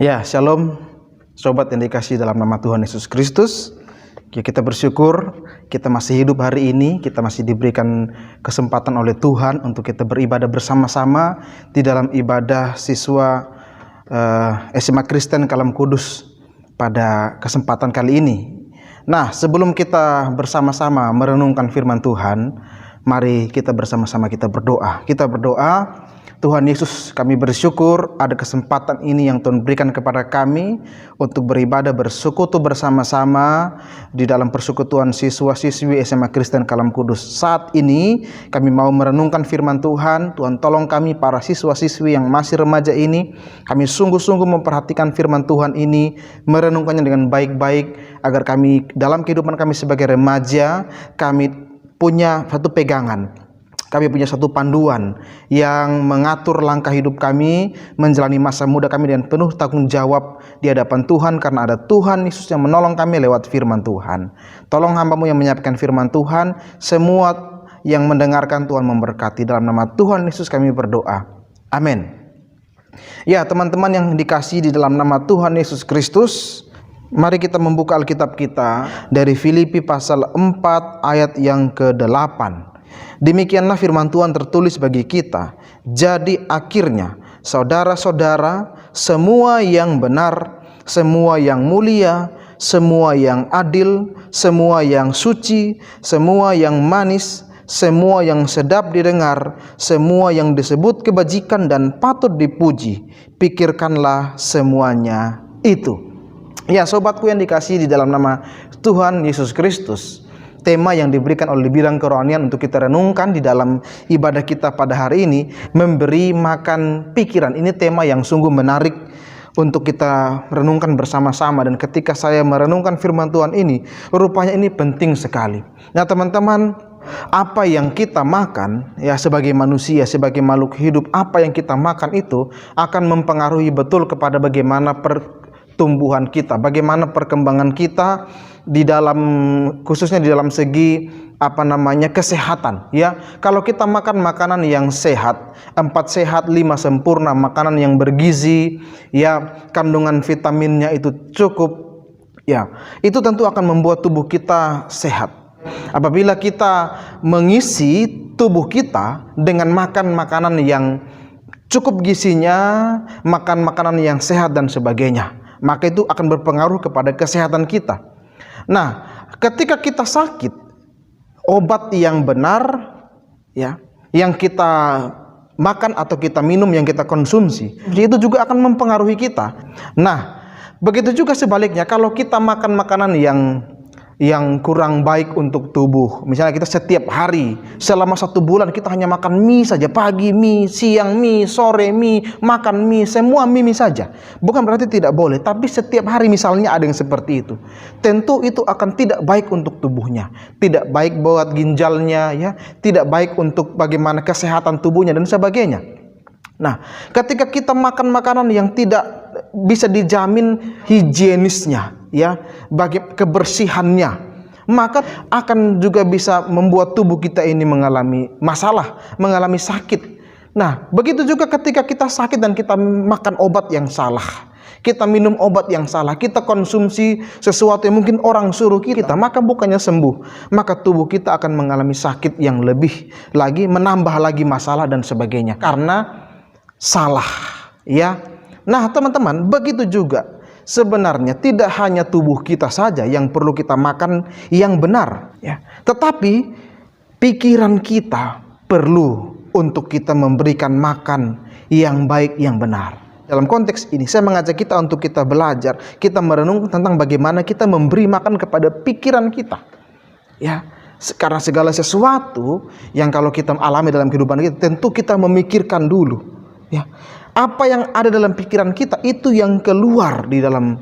Ya, shalom sobat yang dikasihi dalam nama Tuhan Yesus Kristus. Ya, kita bersyukur kita masih hidup hari ini, kita masih diberikan kesempatan oleh Tuhan untuk kita beribadah bersama-sama di dalam ibadah siswa SMA Kristen Kalam Kudus pada kesempatan kali ini. Nah, sebelum kita bersama-sama merenungkan firman Tuhan, mari kita bersama-sama kita berdoa. Kita berdoa. Tuhan Yesus, kami bersyukur ada kesempatan ini yang Tuhan berikan kepada kami untuk beribadah bersekutu bersama-sama di dalam persekutuan siswa-siswi SMA Kristen Kalam Kudus. Saat ini kami mau merenungkan firman Tuhan. Tuhan tolong kami para siswa-siswi yang masih remaja ini, kami sungguh-sungguh memperhatikan firman Tuhan ini, merenungkannya dengan baik-baik agar kami dalam kehidupan kami sebagai remaja, kami punya satu pegangan. Kami punya satu panduan yang mengatur langkah hidup kami menjalani masa muda kami dengan penuh tanggung jawab di hadapan Tuhan, karena ada Tuhan Yesus yang menolong kami lewat firman Tuhan. Tolong hamba-Mu yang menyampaikan firman Tuhan, semua yang mendengarkan Tuhan memberkati. Dalam nama Tuhan Yesus kami berdoa. Amin. Ya, teman-teman yang dikasihi di dalam nama Tuhan Yesus Kristus, mari kita membuka Alkitab kita dari Filipi pasal 4 ayat yang ke-8. Demikianlah firman Tuhan tertulis bagi kita. Jadi akhirnya, saudara-saudara, semua yang benar, semua yang mulia, semua yang adil, semua yang suci, semua yang manis, semua yang sedap didengar, semua yang disebut kebajikan dan patut dipuji, pikirkanlah semuanya itu. Ya, sobatku yang dikasihi di dalam nama Tuhan Yesus Kristus, tema yang diberikan oleh bidang kerohanian untuk kita renungkan di dalam ibadah kita pada hari ini, memberi makan pikiran. Ini tema yang sungguh menarik untuk kita renungkan bersama-sama. Dan ketika saya merenungkan firman Tuhan ini, rupanya ini penting sekali. Nah, teman-teman, apa yang kita makan, ya, sebagai manusia, sebagai makhluk hidup, apa yang kita makan itu akan mempengaruhi betul kepada bagaimana pertumbuhan kita, bagaimana perkembangan kita di dalam, khususnya di dalam segi kesehatan, ya. Kalau kita makan makanan yang sehat, 4 sehat 5 sempurna, makanan yang bergizi, ya, kandungan vitaminnya itu cukup, ya, itu tentu akan membuat tubuh kita sehat. Apabila kita mengisi tubuh kita dengan makan makanan yang cukup gizinya, makan makanan yang sehat dan sebagainya, maka itu akan berpengaruh kepada kesehatan kita. Nah, ketika kita sakit, obat yang benar, ya, yang kita makan atau kita minum, yang kita konsumsi, itu juga akan mempengaruhi kita. Nah, begitu juga sebaliknya, kalau kita makan makanan yang kurang baik untuk tubuh, misalnya kita setiap hari selama 1 bulan kita hanya makan mie saja, pagi mie, siang mie, sore mie, makan mie, semua mie saja. Bukan berarti tidak boleh, tapi setiap hari misalnya ada yang seperti itu, tentu itu akan tidak baik untuk tubuhnya, tidak baik buat ginjalnya, ya, tidak baik untuk bagaimana kesehatan tubuhnya dan sebagainya. Nah, ketika kita makan makanan yang tidak bisa dijamin higienisnya, ya, bagi kebersihannya, maka akan juga bisa membuat tubuh kita ini mengalami masalah, mengalami sakit. Nah, begitu juga ketika kita sakit dan kita makan obat yang salah, kita minum obat yang salah, kita konsumsi sesuatu yang mungkin orang suruh kita, maka bukannya sembuh, maka tubuh kita akan mengalami sakit yang lebih lagi, menambah lagi masalah dan sebagainya, karena salah, ya. Nah, teman-teman, begitu juga sebenarnya tidak hanya tubuh kita saja yang perlu kita makan yang benar, ya, tetapi pikiran kita perlu untuk kita memberikan makan yang baik, yang benar. Dalam konteks ini saya mengajak kita untuk kita belajar, kita merenung tentang bagaimana kita memberi makan kepada pikiran kita, ya. Karena segala sesuatu yang kalau kita alami dalam kehidupan kita, tentu kita memikirkan dulu, ya, apa yang ada dalam pikiran kita itu yang keluar di dalam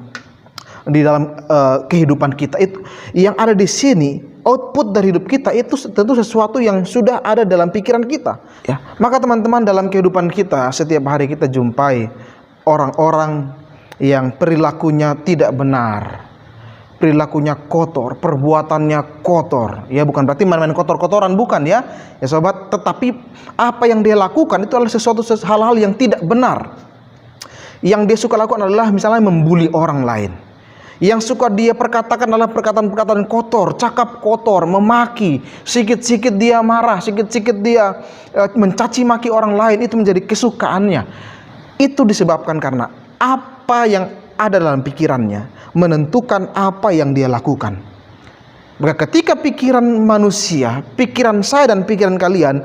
kehidupan kita. Itu yang ada di sini, output dari hidup kita itu tentu sesuatu yang sudah ada dalam pikiran kita, ya. Maka teman-teman, dalam kehidupan kita setiap hari kita jumpai orang-orang yang perilakunya tidak benar, perilakunya kotor, perbuatannya kotor, ya, bukan berarti main-main kotor-kotoran, bukan, ya sobat, tetapi apa yang dia lakukan itu adalah sesuatu hal-hal yang tidak benar, Yang dia suka lakukan adalah misalnya membuli orang lain. Yang suka dia perkatakan adalah perkataan-perkataan kotor, cakap kotor, memaki. Sikit-sikit dia marah, sikit-sikit dia mencaci maki orang lain. Itu menjadi kesukaannya. Itu disebabkan karena apa yang ada dalam pikirannya menentukan apa yang dia lakukan. Maka ketika pikiran manusia, pikiran saya dan pikiran kalian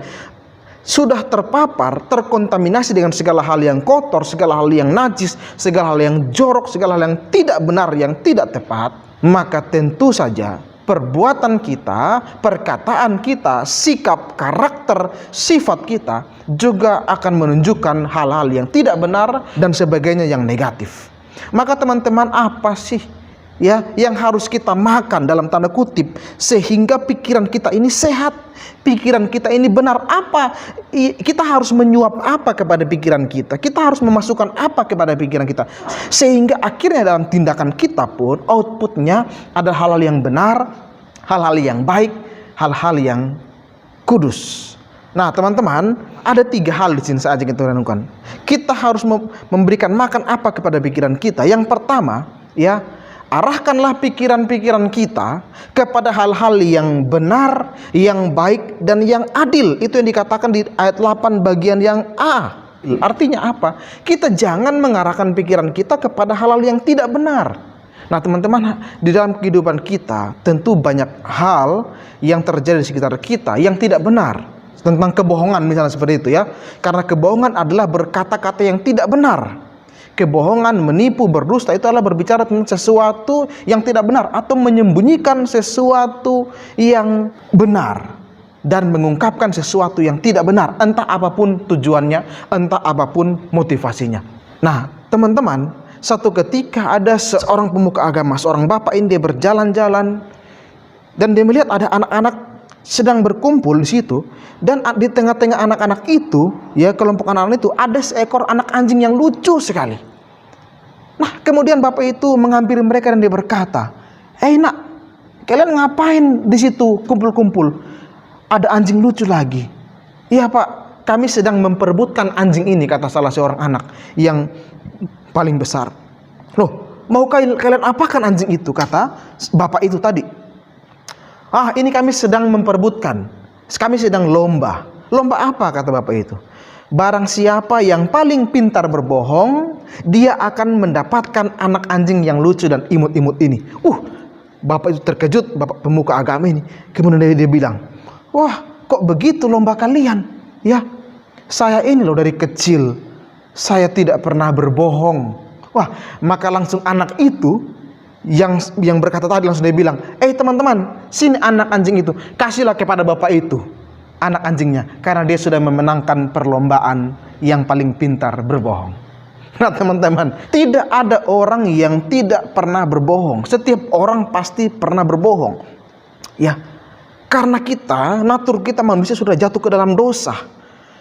sudah terpapar, terkontaminasi dengan segala hal yang kotor, segala hal yang najis, segala hal yang jorok, segala hal yang tidak benar, yang tidak tepat, maka tentu saja perbuatan kita, perkataan kita, sikap, karakter, sifat kita juga akan menunjukkan hal-hal yang tidak benar dan sebagainya yang negatif. Maka teman-teman, apa sih ya yang harus kita makan dalam tanda kutip sehingga pikiran kita ini sehat, pikiran kita ini benar? Apa kita harus menyuap apa kepada pikiran kita, kita harus memasukkan apa kepada pikiran kita, sehingga akhirnya dalam tindakan kita pun outputnya adalah hal-hal yang benar, hal-hal yang baik, hal-hal yang kudus. Nah teman-teman, ada 3 hal di sini saja kita renungkan. Kita harus memberikan makan apa kepada pikiran kita. Yang pertama, ya, arahkanlah pikiran-pikiran kita kepada hal-hal yang benar, yang baik, dan yang adil. Itu yang dikatakan di ayat 8 bagian yang A. Artinya apa? Kita jangan mengarahkan pikiran kita kepada hal-hal yang tidak benar. Nah teman-teman, di dalam kehidupan kita tentu banyak hal yang terjadi di sekitar kita yang tidak benar. Tentang kebohongan misalnya seperti itu ya. Karena kebohongan adalah berkata-kata yang tidak benar. Kebohongan, menipu, berdusta itu adalah berbicara tentang sesuatu yang tidak benar atau menyembunyikan sesuatu yang benar dan mengungkapkan sesuatu yang tidak benar, entah apapun tujuannya, entah apapun motivasinya. Nah, teman-teman, satu ketika ada seorang pemuka agama, seorang bapak ini dia berjalan-jalan dan dia melihat ada anak-anak sedang berkumpul di situ, dan di tengah-tengah anak-anak itu, ya kelompok anak-anak itu ada seekor anak anjing yang lucu sekali. Nah, kemudian bapak itu menghampiri mereka dan dia berkata, nak, kalian ngapain di situ kumpul-kumpul? Ada anjing lucu lagi. Iya pak, kami sedang memperebutkan anjing ini, kata salah seorang anak yang paling besar. Loh, mau kalian apakan anjing itu? Kata bapak itu tadi. Ini kami sedang memperebutkan, kami sedang lomba. Lomba apa? Kata bapak itu. Barang siapa yang paling pintar berbohong, dia akan mendapatkan anak anjing yang lucu dan imut-imut ini. Bapak itu terkejut, bapak pemuka agama ini. Kemudian dia bilang, wah, kok begitu lomba kalian? Ya, saya ini loh dari kecil, saya tidak pernah berbohong. Wah, maka langsung anak itu yang berkata tadi langsung dia bilang, teman-teman, sini anak anjing itu, kasihlah kepada bapak itu anak anjingnya, karena dia sudah memenangkan perlombaan yang paling pintar berbohong. Nah teman-teman, tidak ada orang yang tidak pernah berbohong. Setiap orang pasti pernah berbohong. Ya, karena natur kita manusia sudah jatuh ke dalam dosa,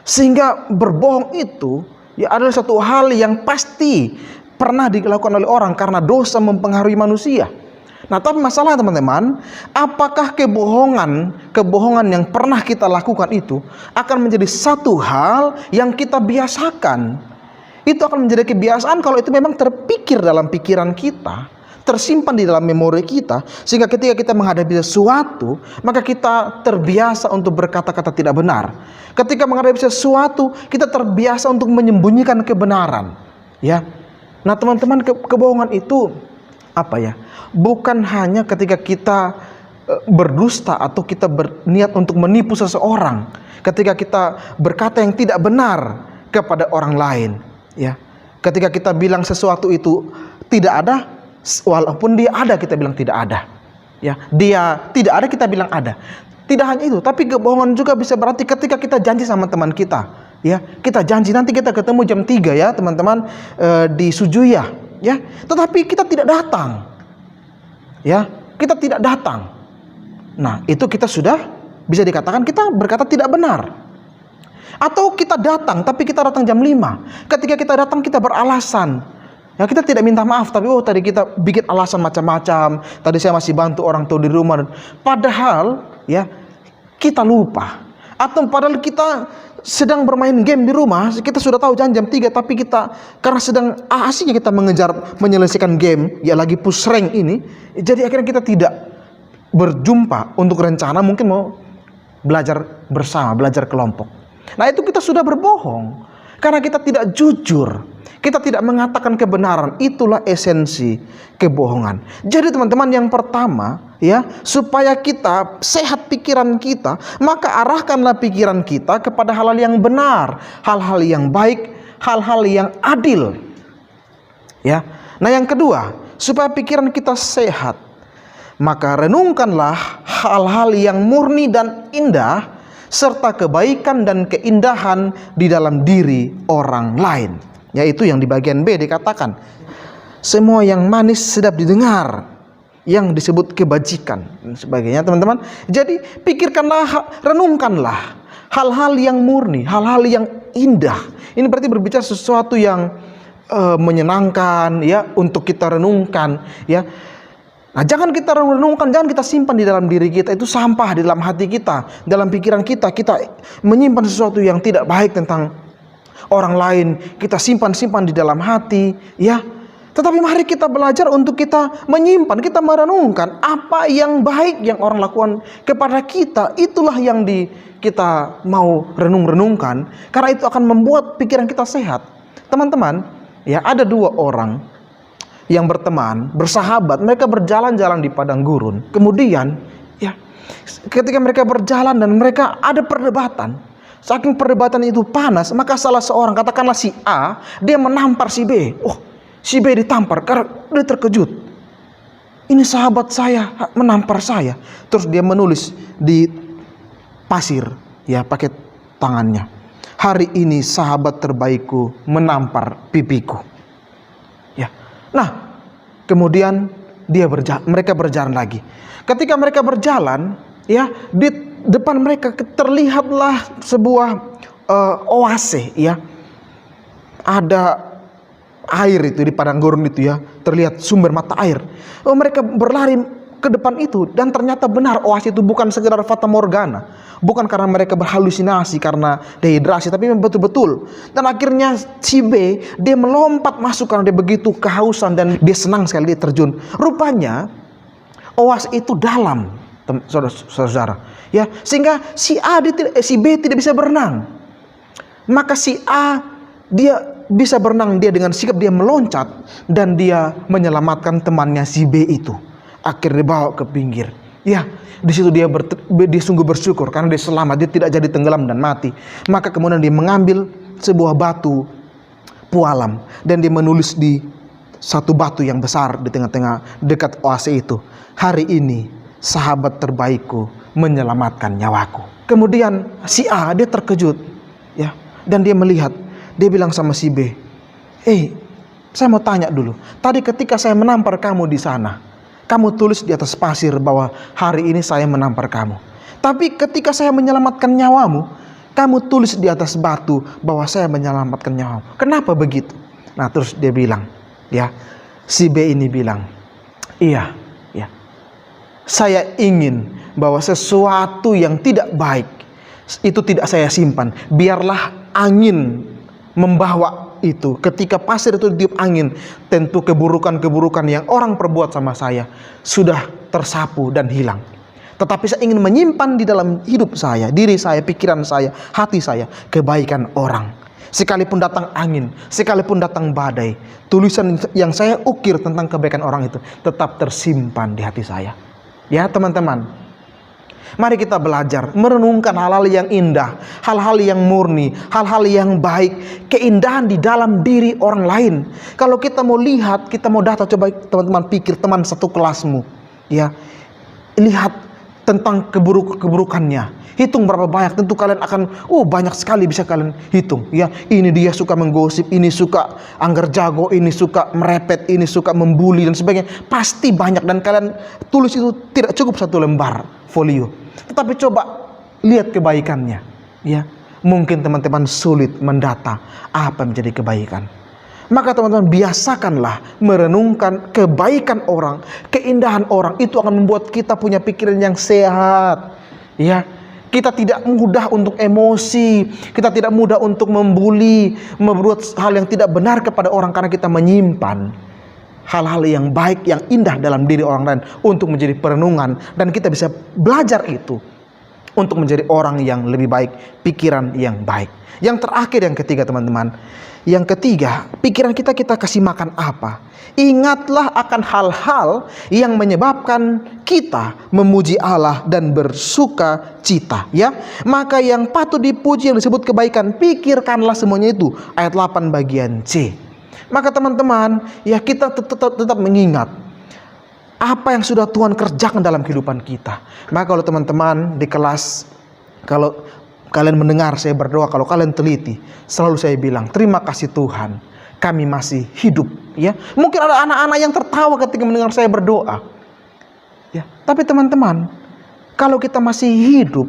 sehingga berbohong itu ya adalah satu hal yang pasti pernah dilakukan oleh orang karena dosa mempengaruhi manusia. Nah, tapi masalah teman-teman, apakah kebohongan yang pernah kita lakukan itu akan menjadi satu hal yang kita biasakan? Itu akan menjadi kebiasaan kalau itu memang terpikir dalam pikiran kita, tersimpan di dalam memori kita, sehingga ketika kita menghadapi sesuatu, maka kita terbiasa untuk berkata-kata tidak benar. Ketika menghadapi sesuatu, kita terbiasa untuk menyembunyikan kebenaran. Ya. Nah teman-teman, kebohongan itu apa ya? Bukan hanya ketika kita berdusta atau kita berniat untuk menipu seseorang, ketika kita berkata yang tidak benar kepada orang lain, ya. Ketika kita bilang sesuatu itu tidak ada, walaupun dia ada kita bilang tidak ada. Ya, dia tidak ada kita bilang ada. Tidak hanya itu, tapi kebohongan juga bisa berarti ketika kita janji sama teman kita. Ya, kita janji nanti kita ketemu jam 3 ya teman-teman di Sujuya ya, tetapi kita tidak datang. Ya, kita tidak datang. Nah, itu kita sudah bisa dikatakan kita berkata tidak benar. Atau kita datang tapi kita datang jam 5. Ketika kita datang kita beralasan. Ya, kita tidak minta maaf tapi tadi kita bikin alasan macam-macam. Tadi saya masih bantu orang tua di rumah. Padahal ya kita lupa. Atau padahal kita sedang bermain game di rumah, kita sudah tahu jam 3, tapi kita karena sedang asiknya kita menyelesaikan game, ya lagi push rank ini, jadi akhirnya kita tidak berjumpa untuk rencana mungkin mau belajar bersama, belajar kelompok. Nah, itu kita sudah berbohong karena kita tidak jujur, kita tidak mengatakan kebenaran. Itulah esensi kebohongan. Jadi teman-teman, yang pertama ya, supaya kita sehat pikiran kita, maka arahkanlah pikiran kita kepada hal-hal yang benar, hal-hal yang baik, hal-hal yang adil. Ya. Nah, yang kedua, supaya pikiran kita sehat, maka renungkanlah hal-hal yang murni dan indah, serta kebaikan dan keindahan di dalam diri orang lain. Yaitu yang di bagian B dikatakan, semua yang manis sedap didengar, yang disebut kebajikan dan sebagainya, teman-teman. Jadi pikirkanlah, renungkanlah hal-hal yang murni, hal-hal yang indah. Ini berarti berbicara sesuatu yang menyenangkan ya, untuk kita renungkan ya. Nah, jangan kita renungkan, jangan kita simpan di dalam diri kita, itu sampah di dalam hati kita, dalam pikiran kita. Kita menyimpan sesuatu yang tidak baik tentang orang lain, kita simpan di dalam hati ya. Tetapi mari kita belajar untuk kita menyimpan, kita merenungkan apa yang baik yang orang lakukan kepada kita. Itulah yang kita mau renungkan, karena itu akan membuat pikiran kita sehat. Teman-teman ya, ada 2 orang yang berteman, bersahabat, mereka berjalan-jalan di padang gurun. Kemudian ya, ketika mereka berjalan dan mereka ada perdebatan, saking perdebatan itu panas, maka salah seorang, katakanlah si A, dia menampar si B. Oh, si B ditampar karena dia terkejut. Ini sahabat saya menampar saya. Terus dia menulis di pasir ya, pakai tangannya, hari ini sahabat terbaikku menampar pipiku. Nah, kemudian mereka berjalan lagi. Ketika mereka berjalan, ya, di depan mereka terlihatlah sebuah oase, ya. Ada air itu di padang gurun itu ya, terlihat sumber mata air. Oh, mereka berlari ke depan itu dan ternyata benar oase itu bukan sekedar fata morgana. Bukan karena mereka berhalusinasi karena dehidrasi, tapi memang betul-betul. Dan akhirnya si B, dia melompat masuk karena dia begitu kehausan dan dia senang sekali dia terjun. Rupanya oase itu dalam, saudara. Ya, sehingga si B tidak bisa berenang. Maka si A, dia bisa berenang, dia dengan sigap dia meloncat dan dia menyelamatkan temannya si B itu. Akhirnya dibawa ke pinggir. Ya, di situ dia sungguh bersyukur karena dia selamat, dia tidak jadi tenggelam dan mati. Maka kemudian dia mengambil sebuah batu pualam dan dia menulis di satu batu yang besar di tengah-tengah dekat oase itu, hari ini sahabat terbaikku menyelamatkan nyawaku. Kemudian si A, dia terkejut ya, dan dia melihat, dia bilang sama si B, saya mau tanya dulu, tadi ketika saya menampar kamu di sana, kamu tulis di atas pasir bahwa hari ini saya menampar kamu. Tapi ketika saya menyelamatkan nyawamu, kamu tulis di atas batu bahwa saya menyelamatkan nyawamu. Kenapa begitu? Nah, terus dia bilang, ya, si B ini bilang, iya, ya, saya ingin bahwa sesuatu yang tidak baik itu tidak saya simpan. Biarlah angin membawa itu. Ketika pasir itu ditiup angin, tentu keburukan-keburukan yang orang perbuat sama saya sudah tersapu dan hilang. Tetapi saya ingin menyimpan di dalam hidup saya, diri saya, pikiran saya, hati saya, kebaikan orang. Sekalipun datang angin, sekalipun datang badai, tulisan yang saya ukir tentang kebaikan orang itu tetap tersimpan di hati saya. Ya teman-teman, mari kita belajar merenungkan hal-hal yang indah, hal-hal yang murni, hal-hal yang baik, keindahan di dalam diri orang lain. Kalau kita mau lihat, kita mau data, coba teman-teman pikir, teman satu kelasmu, ya, lihat tentang keburukannya. Hitung berapa banyak, tentu kalian akan, banyak sekali bisa kalian hitung. Ya, ini dia suka menggosip, ini suka anggar jago, ini suka merepet, ini suka membuli dan sebagainya. Pasti banyak dan kalian tulis itu tidak cukup satu lembar folio. Tetapi coba lihat kebaikannya. Ya, mungkin teman-teman sulit mendata apa yang menjadi kebaikan. Maka teman-teman biasakanlah merenungkan kebaikan orang, keindahan orang. Itu akan membuat kita punya pikiran yang sehat. Ya, Kita tidak mudah untuk emosi, kita tidak mudah untuk membuli, membuat hal yang tidak benar kepada orang, karena kita menyimpan hal-hal yang baik, yang indah dalam diri orang lain untuk menjadi perenungan, dan kita bisa belajar itu untuk menjadi orang yang lebih baik, pikiran yang baik. Yang terakhir, yang ketiga teman-teman, yang ketiga, pikiran kita kasih makan apa? Ingatlah akan hal-hal yang menyebabkan kita memuji Allah dan bersuka cita, ya. Maka yang patut dipuji yang disebut kebaikan, pikirkanlah semuanya itu. Ayat 8 bagian C. Maka teman-teman, ya, kita tetap mengingat apa yang sudah Tuhan kerjakan dalam kehidupan kita. Maka kalau teman-teman di kelas, kalau kalian mendengar saya berdoa, kalau kalian teliti, selalu saya bilang, terima kasih Tuhan, kami masih hidup, ya. Mungkin ada anak-anak yang tertawa ketika mendengar saya berdoa, ya. Tapi teman-teman, kalau kita masih hidup,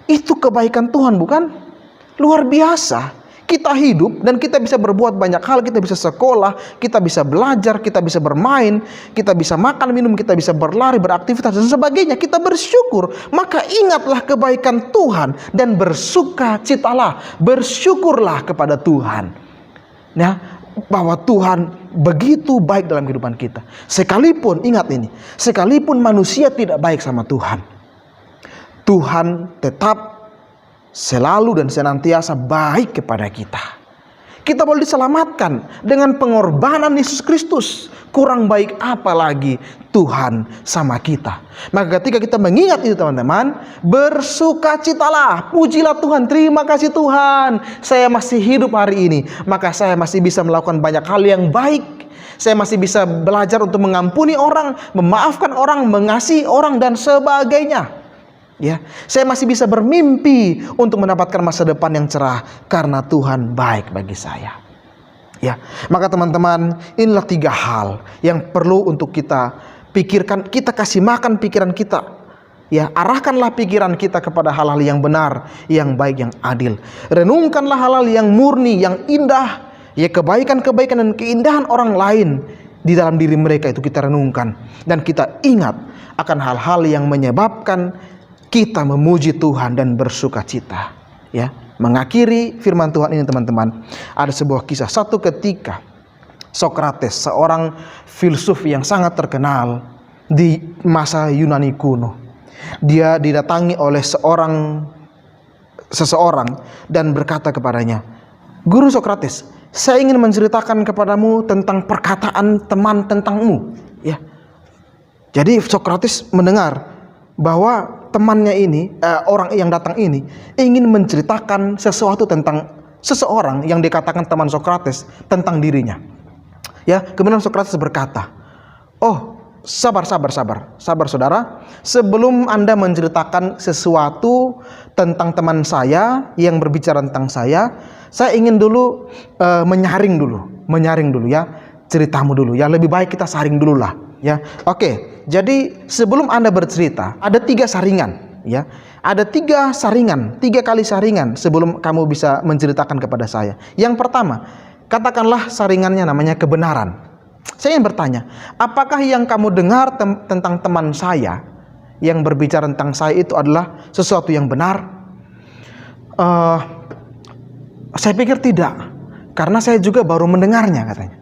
itu kebaikan Tuhan, bukan? Luar biasa. Kita hidup dan kita bisa berbuat banyak hal. Kita bisa sekolah, kita bisa belajar, kita bisa bermain, kita bisa makan, minum, kita bisa berlari, beraktivitas dan sebagainya. Kita bersyukur. Maka ingatlah kebaikan Tuhan dan bersukacitalah, bersyukurlah kepada Tuhan, ya, bahwa Tuhan begitu baik dalam kehidupan kita. Sekalipun, ingat ini, sekalipun manusia tidak baik sama Tuhan, Tuhan tetap selalu dan senantiasa baik kepada kita. Kita boleh diselamatkan dengan pengorbanan Yesus Kristus. Kurang baik apa lagi Tuhan sama kita. Maka ketika kita mengingat itu teman-teman, bersukacitalah, pujilah Tuhan, terima kasih Tuhan, saya masih hidup hari ini, maka saya masih bisa melakukan banyak hal yang baik. Saya masih bisa belajar untuk mengampuni orang, memaafkan orang, mengasihi orang dan sebagainya. Ya, saya masih bisa bermimpi untuk mendapatkan masa depan yang cerah karena Tuhan baik bagi saya. Ya, maka teman-teman, inilah 3 hal yang perlu untuk kita pikirkan, kita kasih makan pikiran kita. Ya, arahkanlah pikiran kita kepada hal-hal yang benar, yang baik, yang adil. Renungkanlah hal-hal yang murni, yang indah. Ya, kebaikan-kebaikan dan keindahan orang lain di dalam diri mereka itu kita renungkan, dan kita ingat akan hal-hal yang menyebabkan kita memuji Tuhan dan bersuka cita. Ya, mengakhiri firman Tuhan ini teman-teman, ada sebuah kisah. Satu ketika Sokrates, seorang filsuf yang sangat terkenal di masa Yunani kuno, dia didatangi oleh seseorang dan berkata kepadanya, "Guru Sokrates, saya ingin menceritakan kepadamu tentang perkataan teman tentangmu." Ya. Jadi Sokrates mendengar bahwa temannya ini, orang yang datang ini ingin menceritakan sesuatu tentang seseorang yang dikatakan teman Sokrates tentang dirinya. Ya, kemudian Sokrates berkata, "Oh, sabar saudara. Sebelum Anda menceritakan sesuatu tentang teman saya yang berbicara tentang saya ingin dulu menyaring dulu ya, ceritamu dulu ya. Lebih baik kita saring dulu lah, ya. Oke. Jadi sebelum Anda bercerita, ada 3 saringan, ya. Ada 3 saringan, 3 kali saringan sebelum kamu bisa menceritakan kepada saya. Yang pertama, katakanlah saringannya namanya kebenaran. Saya ingin bertanya, apakah yang kamu dengar tentang teman saya yang berbicara tentang saya itu adalah sesuatu yang benar? Saya pikir tidak, karena saya juga baru mendengarnya, katanya.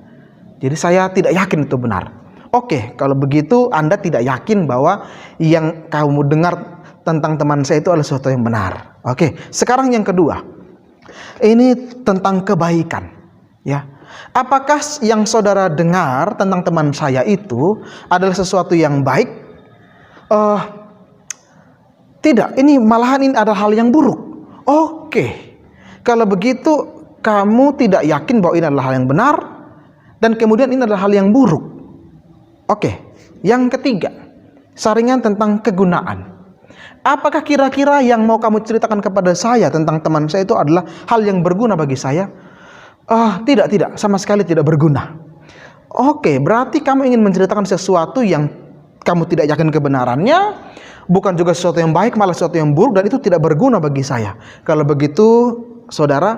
Jadi saya tidak yakin itu benar. Oke, kalau begitu Anda tidak yakin bahwa yang kamu dengar tentang teman saya itu adalah sesuatu yang benar. Oke, sekarang yang kedua. Ini tentang kebaikan, ya. Apakah yang saudara dengar tentang teman saya itu adalah sesuatu yang baik? Tidak, ini malahan ini adalah hal yang buruk. Oke, kalau begitu kamu tidak yakin bahwa ini adalah hal yang benar, dan kemudian ini adalah hal yang buruk. Oke, yang ketiga, saringan tentang kegunaan. Apakah kira-kira yang mau kamu ceritakan kepada saya tentang teman saya itu adalah hal yang berguna bagi saya? Tidak, sama sekali tidak berguna. Oke, berarti kamu ingin menceritakan sesuatu yang kamu tidak yakin kebenarannya, bukan juga sesuatu yang baik, malah sesuatu yang buruk, dan itu tidak berguna bagi saya. Kalau begitu, saudara,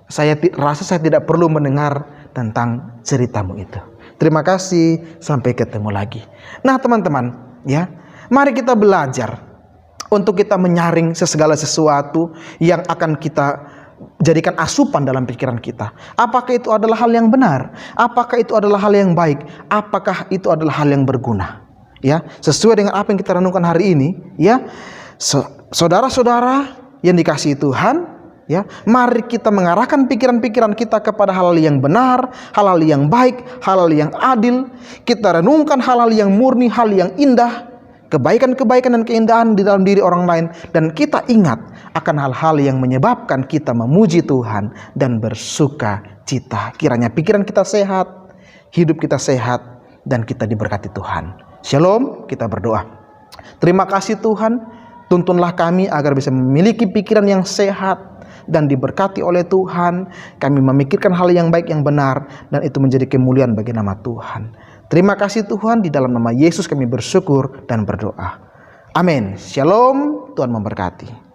saya rasa saya tidak perlu mendengar tentang ceritamu itu. Terima kasih, sampai ketemu lagi. Nah teman-teman, ya, mari kita belajar untuk kita menyaring segala sesuatu yang akan kita jadikan asupan dalam pikiran kita. Apakah itu adalah hal yang benar? Apakah itu adalah hal yang baik? Apakah itu adalah hal yang berguna? Ya, sesuai dengan apa yang kita renungkan hari ini, ya. Saudara-saudara yang dikasihi Tuhan, ya, mari kita mengarahkan pikiran-pikiran kita kepada hal-hal yang benar, hal-hal yang baik, hal-hal yang adil. Kita renungkan hal-hal yang murni, hal yang indah, kebaikan-kebaikan dan keindahan di dalam diri orang lain, dan kita ingat akan hal-hal yang menyebabkan kita memuji Tuhan dan bersuka cita. Kiranya pikiran kita sehat, hidup kita sehat, dan kita diberkati Tuhan. Shalom, kita berdoa. Terima kasih Tuhan, tuntunlah kami agar bisa memiliki pikiran yang sehat dan diberkati oleh Tuhan. Kami memikirkan hal yang baik, yang benar, dan itu menjadi kemuliaan bagi nama Tuhan. Terima kasih Tuhan, di dalam nama Yesus kami bersyukur dan berdoa. Amin. Shalom, Tuhan memberkati.